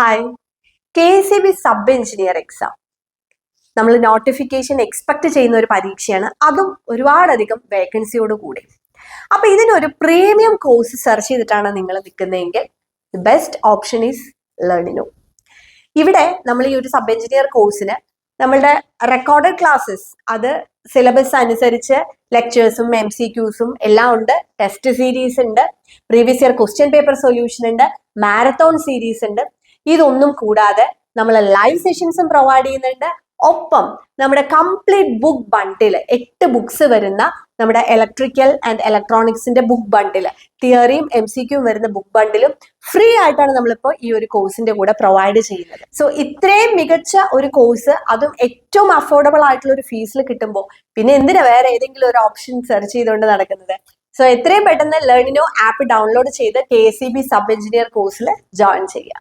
Hi. KSEB sub engineer exam നമ്മൾ notification expect ചെയ്യുന്ന ഒരു പരീക്ഷയാണ്, അതും ഒരുപാടധികം വേക്കൻസിയോട് കൂടി. അപ്പൊ ഇതിനൊരു പ്രീമിയം കോഴ്സ് സെർച്ച് ചെയ്തിട്ടാണ് നിങ്ങൾ നിൽക്കുന്നതെങ്കിൽ ബെസ്റ്റ് ഓപ്ഷൻ ഈസ് ലേണിനോ. ഇവിടെ നമ്മൾ ഈ ഒരു സബ് എഞ്ചിനീയർ കോഴ്സിന് നമ്മളുടെ റെക്കോർഡഡ് ക്ലാസ്സസ്, അത് സിലബസ് അനുസരിച്ച് ലെക്ചേഴ്സും MCQസും എല്ലാം ഉണ്ട്, ടെസ്റ്റ് സീരീസ് ഉണ്ട്, previous year question paper solution ഉണ്ട്, മാരത്തോൺ സീരീസ് ഉണ്ട്. ഇതൊന്നും കൂടാതെ നമ്മൾ ലൈവ് സെഷൻസും പ്രൊവൈഡ് ചെയ്യുന്നുണ്ട്. ഒപ്പം നമ്മുടെ കംപ്ലീറ്റ് ബുക്ക് ബണ്ടിൽ 8 ബുക്സ് വരുന്ന നമ്മുടെ ഇലക്ട്രിക്കൽ ആൻഡ് ഇലക്ട്രോണിക്സിന്റെ ബുക്ക് ബണ്ടിൽ, തിയറിയും MCQയും വരുന്ന ബുക്ക് ബണ്ടിലും ഫ്രീ ആയിട്ടാണ് നമ്മളിപ്പോൾ ഈ ഒരു കോഴ്സിന്റെ കൂടെ പ്രൊവൈഡ് ചെയ്യുന്നത്. സോ ഇത്രയും മികച്ച ഒരു കോഴ്സ്, അതും ഏറ്റവും അഫോർഡബിൾ ആയിട്ടുള്ള ഒരു ഫീസിൽ കിട്ടുമ്പോൾ പിന്നെ എന്തിനാ വേറെ ഏതെങ്കിലും ഒരു ഓപ്ഷൻ സെർച്ച് ചെയ്തുകൊണ്ട് നടക്കുന്നത്? സോ എത്രയും പെട്ടെന്ന് ലേണിനോ ആപ്പ് ഡൗൺലോഡ് ചെയ്ത് KSEB സബ് എഞ്ചിനീയർ കോഴ്സിൽ ജോയിൻ ചെയ്യുക.